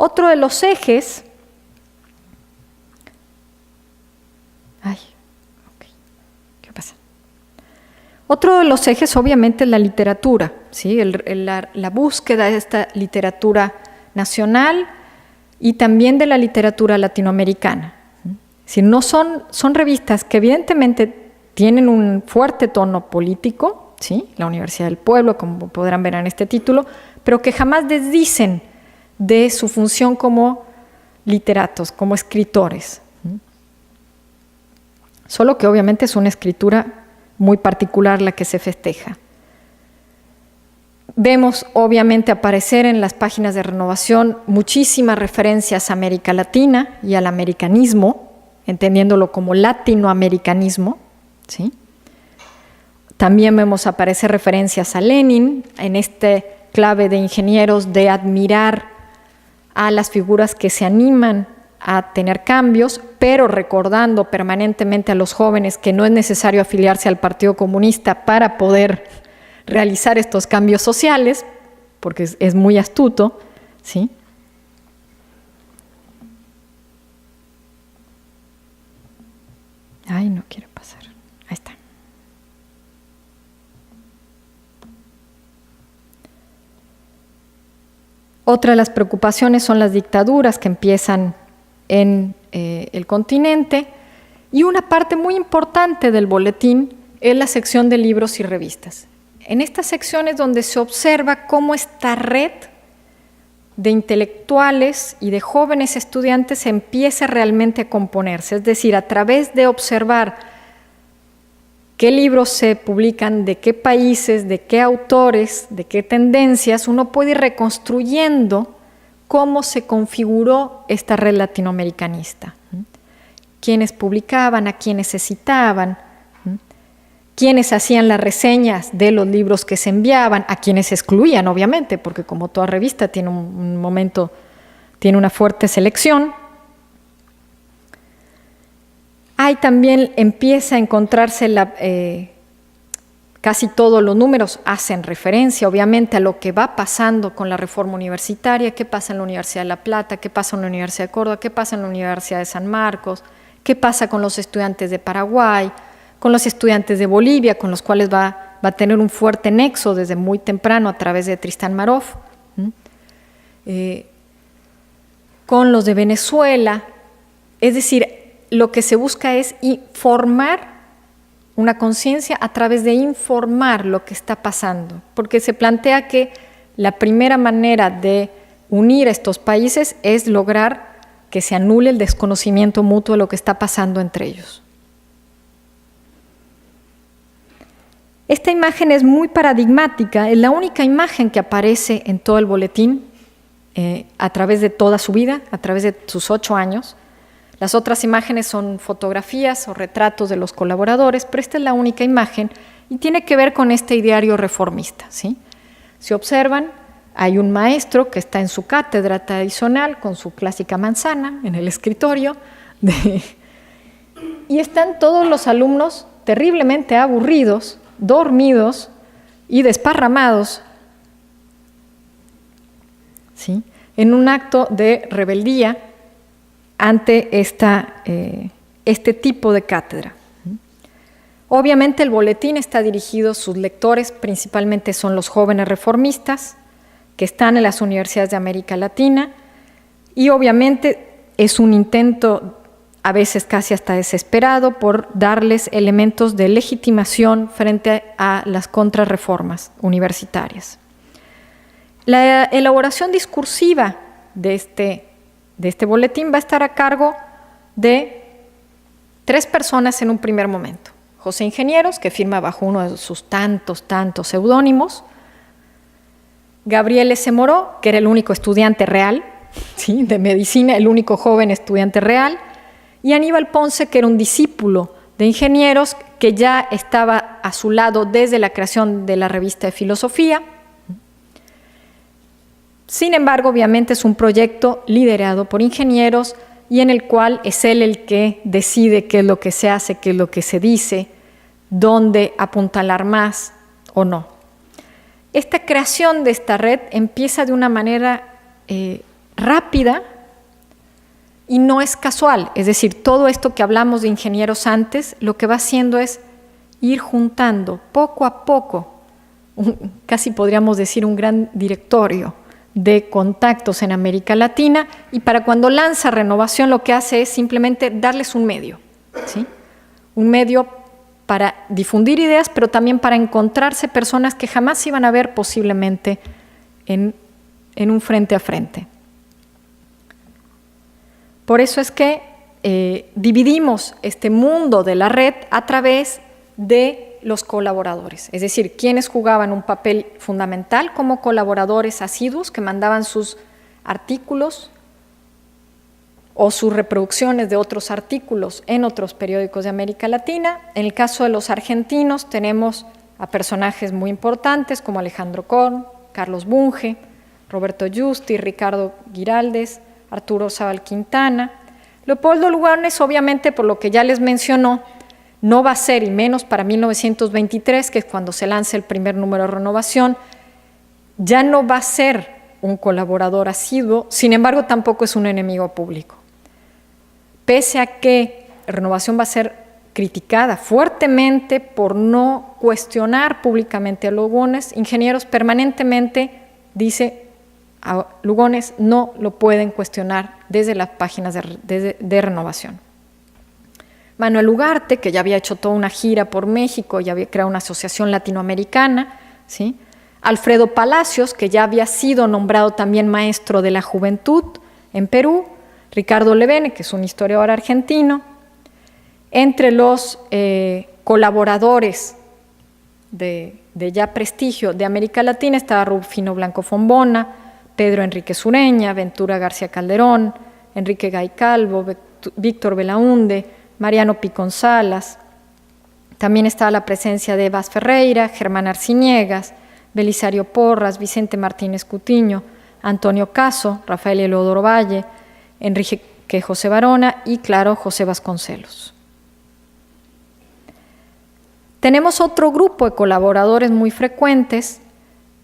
Otro de los ejes, ¿qué pasa? Otro de los ejes obviamente es la literatura, ¿sí? La búsqueda de esta literatura nacional y también de la literatura latinoamericana. Si no son revistas que evidentemente tienen un fuerte tono político, ¿sí? La Universidad del Pueblo, como podrán ver en este título, pero que jamás desdicen de su función como literatos, como escritores. Solo que obviamente es una escritura muy particular la que se festeja. Vemos obviamente aparecer en las páginas de Renovación muchísimas referencias a América Latina y al americanismo, entendiéndolo como latinoamericanismo, ¿sí? También vemos aparecer referencias a Lenin en este clave de ingenieros de admirar a las figuras que se animan a tener cambios, pero recordando permanentemente a los jóvenes que no es necesario afiliarse al Partido Comunista para poder realizar estos cambios sociales, porque es muy astuto, ¿sí? Ay, no quiero pasar. Ahí está. Otra de las preocupaciones son las dictaduras que empiezan en el continente, y una parte muy importante del boletín es la sección de libros y revistas. En esta sección es donde se observa cómo esta red de intelectuales y de jóvenes estudiantes empieza realmente a componerse, es decir, a través de observar qué libros se publican, de qué países, de qué autores, de qué tendencias, uno puede ir reconstruyendo cómo se configuró esta red latinoamericanista. Quiénes publicaban, a quiénes se citaban, quiénes hacían las reseñas de los libros que se enviaban, a quienes excluían, obviamente, porque como toda revista tiene un momento, tiene una fuerte selección. Ahí también empieza a encontrarse casi todos los números hacen referencia, obviamente, a lo que va pasando con la reforma universitaria, qué pasa en la Universidad de La Plata, qué pasa en la Universidad de Córdoba, qué pasa en la Universidad de San Marcos, qué pasa con los estudiantes de Paraguay, con los estudiantes de Bolivia, con los cuales va a tener un fuerte nexo desde muy temprano a través de Tristán Marov, con los de Venezuela. Es decir, lo que se busca es formar una conciencia a través de informar lo que está pasando, porque se plantea que la primera manera de unir a estos países es lograr que se anule el desconocimiento mutuo de lo que está pasando entre ellos. Esta imagen es muy paradigmática, es la única imagen que aparece en todo el boletín a través de toda su vida, a través de sus 8 años. Las otras imágenes son fotografías o retratos de los colaboradores, pero esta es la única imagen y tiene que ver con este ideario reformista, ¿sí? Si observan, hay un maestro que está en su cátedra tradicional con su clásica manzana en el escritorio y están todos los alumnos terriblemente aburridos, dormidos y desparramados, ¿sí? En un acto de rebeldía ante este tipo de cátedra. Obviamente el boletín está dirigido, sus lectores principalmente son los jóvenes reformistas que están en las universidades de América Latina, y obviamente es un intento a veces casi hasta desesperado por darles elementos de legitimación frente a las contrarreformas universitarias. La elaboración discursiva de este boletín va a estar a cargo de 3 personas en un primer momento. José Ingenieros, que firma bajo uno de sus tantos seudónimos; Gabriel S. Moró, que era el único estudiante real, ¿sí?, de medicina, el único joven estudiante real; y Aníbal Ponce, que era un discípulo de Ingenieros, que ya estaba a su lado desde la creación de la revista de filosofía. Sin embargo, obviamente es un proyecto liderado por Ingenieros y en el cual es él el que decide qué es lo que se hace, qué es lo que se dice, dónde apuntalar más o no. Esta creación de esta red empieza de una manera rápida y no es casual. Es decir, todo esto que hablamos de ingenieros antes, lo que va haciendo es ir juntando poco a poco, casi podríamos decir un gran directorio de contactos en América Latina, y para cuando lanza Renovación lo que hace es simplemente darles un medio, ¿sí? Un medio para difundir ideas, pero también para encontrarse personas que jamás iban a ver posiblemente en un frente a frente. Por eso es que dividimos este mundo de la red a través de los colaboradores, es decir, quienes jugaban un papel fundamental como colaboradores asiduos que mandaban sus artículos o sus reproducciones de otros artículos en otros periódicos de América Latina. En el caso de los argentinos tenemos a personajes muy importantes como Alejandro Korn, Carlos Bunge, Roberto Justi, Ricardo Giraldes, Arturo Zabal Quintana. Leopoldo Lugones, obviamente, por lo que ya les mencionó, no va a ser, y menos para 1923, que es cuando se lanza el primer número de Renovación, ya no va a ser un colaborador asiduo, sin embargo tampoco es un enemigo público. Pese a que Renovación va a ser criticada fuertemente por no cuestionar públicamente a Lugones, Ingenieros permanentemente dice a Lugones no lo pueden cuestionar desde las páginas de Renovación. Manuel Ugarte, que ya había hecho toda una gira por México, ya había creado una asociación latinoamericana, ¿sí? Alfredo Palacios, que ya había sido nombrado también maestro de la juventud en Perú, Ricardo Levene, que es un historiador argentino. Entre los colaboradores de ya prestigio de América Latina estaba Rufino Blanco Fombona, Pedro Enrique Sureña, Ventura García Calderón, Enrique Gay Calvo, Víctor Belaúnde, Mariano Picón Salas. También estaba la presencia de Evas Ferreira, Germán Arciniegas, Belisario Porras, Vicente Martínez Cutiño, Antonio Caso, Rafael Eleodoro Valle, Enrique José Barona y, claro, José Vasconcelos. Tenemos otro grupo de colaboradores muy frecuentes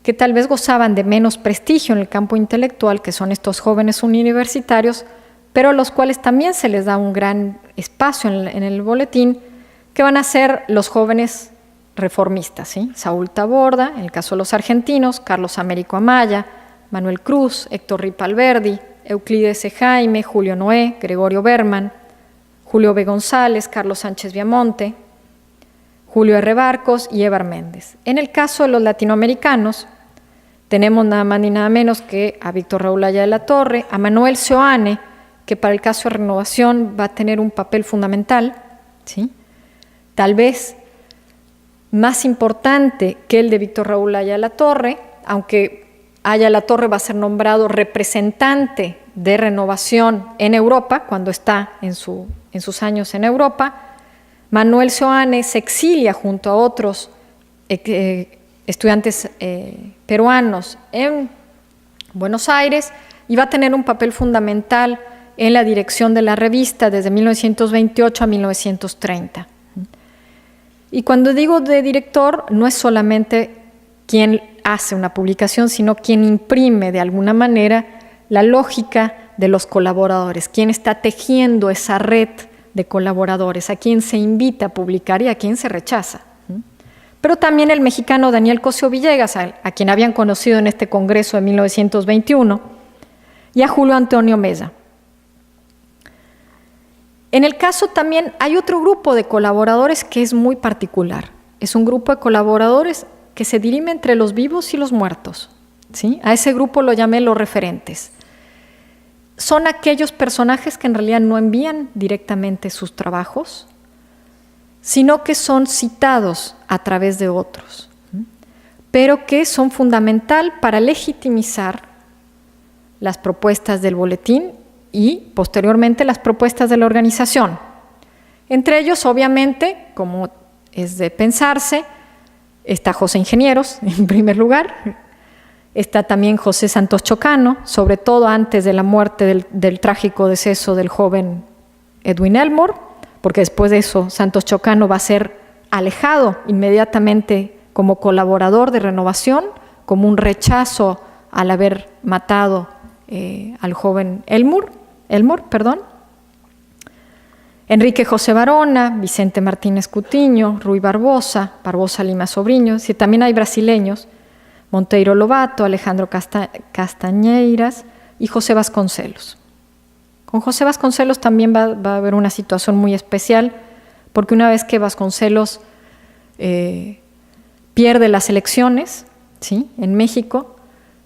que tal vez gozaban de menos prestigio en el campo intelectual, que son estos jóvenes universitarios, pero a los cuales también se les da un gran espacio en el boletín, que van a ser los jóvenes reformistas, ¿sí? Saúl Taborda, en el caso de los argentinos, Carlos Américo Amaya, Manuel Cruz, Héctor Ripalverdi, Euclides E. Jaime, Julio Noé, Gregorio Berman, Julio B. González, Carlos Sánchez Viamonte, Julio R. Barcos y Evar Méndez. En el caso de los latinoamericanos, tenemos nada más ni nada menos que a Víctor Raúl Aya de la Torre, a Manuel Seoane, que para el caso de Renovación va a tener un papel fundamental, ¿sí? Tal vez más importante que el de Víctor Raúl Aya de la Torre, aunque Aya de la Torre va a ser nombrado representante de Renovación en Europa, cuando está en sus años en Europa. Manuel Seoane se exilia junto a otros estudiantes peruanos en Buenos Aires y va a tener un papel fundamental en la dirección de la revista desde 1928 a 1930. Y cuando digo de director, no es solamente quien hace una publicación, sino quien imprime de alguna manera la lógica de los colaboradores, quien está tejiendo esa red de colaboradores, a quien se invita a publicar y a quien se rechaza. Pero también el mexicano Daniel Cosío Villegas, a quien habían conocido en este congreso de 1921, y a Julio Antonio Meza. En el caso también hay otro grupo de colaboradores que es muy particular. Es un grupo de colaboradores que se dirime entre los vivos y los muertos, ¿sí? A ese grupo lo llamé los referentes. Son aquellos personajes que en realidad no envían directamente sus trabajos, sino que son citados a través de otros, pero que son fundamental para legitimizar las propuestas del boletín y posteriormente las propuestas de la organización. Entre ellos, obviamente, como es de pensarse, está José Ingenieros, en primer lugar, está también José Santos Chocano, sobre todo antes de la muerte del trágico deceso del joven Edwin Elmore, porque después de eso Santos Chocano va a ser alejado inmediatamente como colaborador de Renovación, como un rechazo al haber matado al joven Elmore, Enrique José Varona, Vicente Martínez Cutiño, Rui Barbosa, Barbosa Lima Sobrinho, si también hay brasileños, Monteiro Lobato, Alejandro Castañeiras y José Vasconcelos. Con José Vasconcelos también va a haber una situación muy especial, porque una vez que Vasconcelos pierde las elecciones, ¿sí?, en México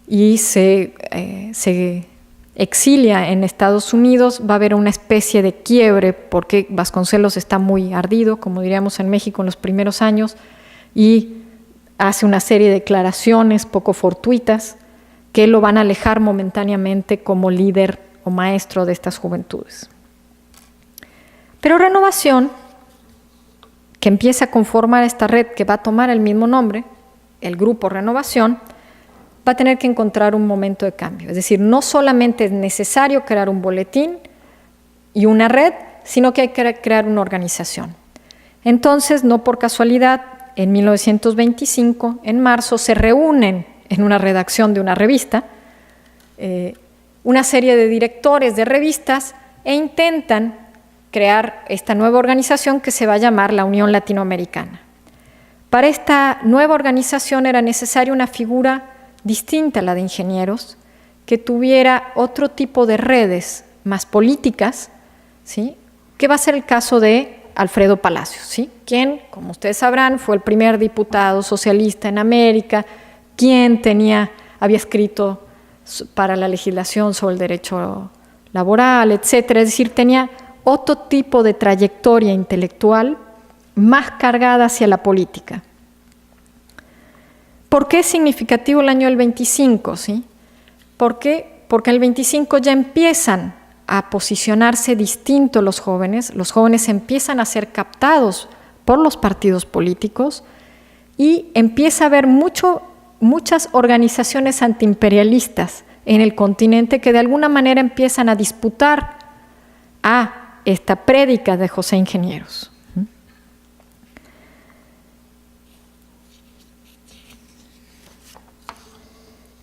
y se exilia en Estados Unidos, va a haber una especie de quiebre porque Vasconcelos está muy ardido, como diríamos en México en los primeros años, y hace una serie de declaraciones poco fortuitas que lo van a alejar momentáneamente como líder o maestro de estas juventudes. Pero Renovación, que empieza a conformar esta red que va a tomar el mismo nombre, el Grupo Renovación, va a tener que encontrar un momento de cambio. Es decir, no solamente es necesario crear un boletín y una red, sino que hay que crear una organización. Entonces, no por casualidad, en 1925, en marzo, se reúnen en una redacción de una revista una serie de directores de revistas e intentan crear esta nueva organización que se va a llamar la Unión Latinoamericana. Para esta nueva organización era necesaria una figura distinta a la de ingenieros, que tuviera otro tipo de redes más políticas, ¿sí?, que va a ser el caso de Alfredo Palacios, ¿sí?, quien, como ustedes sabrán, fue el primer diputado socialista en América, quien había escrito para la legislación sobre el derecho laboral, etcétera. Es decir, tenía otro tipo de trayectoria intelectual más cargada hacia la política. ¿Por qué es significativo el año del 25? ¿Sí? ¿Por qué? Porque en el 25 ya empiezan a posicionarse distintos los jóvenes empiezan a ser captados por los partidos políticos y empieza a haber muchas organizaciones antiimperialistas en el continente que de alguna manera empiezan a disputar a esta prédica de José Ingenieros.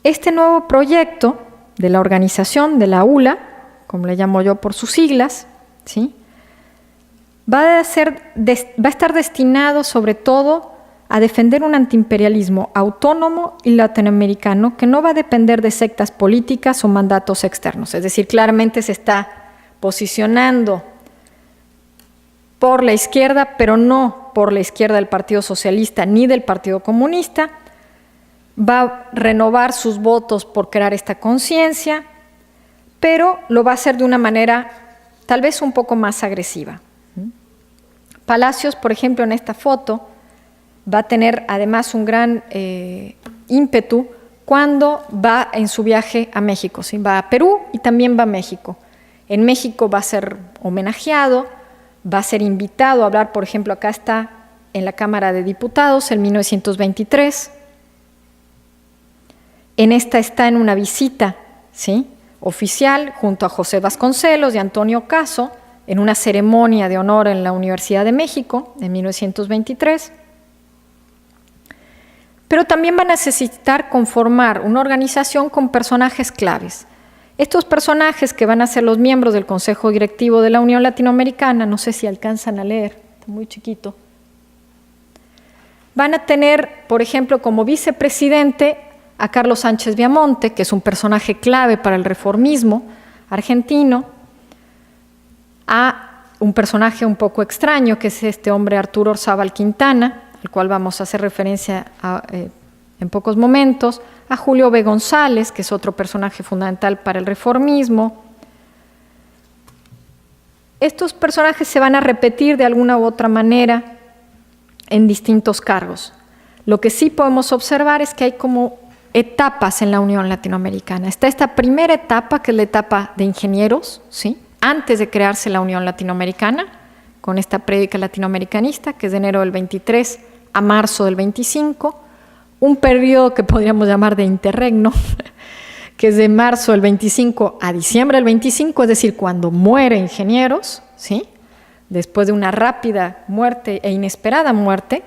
Este nuevo proyecto de la organización, de la ULA, como le llamo yo por sus siglas, ¿sí?, va a estar destinado sobre todo a defender un antiimperialismo autónomo y latinoamericano que no va a depender de sectas políticas o mandatos externos. Es decir, claramente se está posicionando por la izquierda, pero no por la izquierda del Partido Socialista ni del Partido Comunista. Va a renovar sus votos por crear esta conciencia, pero lo va a hacer de una manera tal vez un poco más agresiva. Palacios, por ejemplo, en esta foto, va a tener además un gran ímpetu cuando va en su viaje a México, ¿sí? Va a Perú y también va a México. En México va a ser homenajeado, va a ser invitado a hablar, por ejemplo, acá está en la Cámara de Diputados en 1923. En esta está en una visita, ¿sí?, oficial junto a José Vasconcelos y Antonio Caso en una ceremonia de honor en la Universidad de México en 1923. Pero también va a necesitar conformar una organización con personajes claves. Estos personajes que van a ser los miembros del Consejo Directivo de la Unión Latinoamericana, no sé si alcanzan a leer, está muy chiquito, van a tener, por ejemplo, como vicepresidente a Carlos Sánchez Viamonte, que es un personaje clave para el reformismo argentino, a un personaje un poco extraño, que es este hombre Arturo Orzábal Quintana, al cual vamos a hacer referencia en pocos momentos, a Julio B. González, que es otro personaje fundamental para el reformismo. Estos personajes se van a repetir de alguna u otra manera en distintos cargos. Lo que sí podemos observar es que hay como etapas en la Unión Latinoamericana. Está esta primera etapa, que es la etapa de ingenieros, ¿sí?, antes de crearse la Unión Latinoamericana, con esta prédica latinoamericanista, que es de enero del 23 a marzo del 25, un periodo que podríamos llamar de interregno, que es de marzo del 25 a diciembre del 25, es decir, cuando muere Ingenieros, ¿sí?, después de una rápida muerte e inesperada muerte,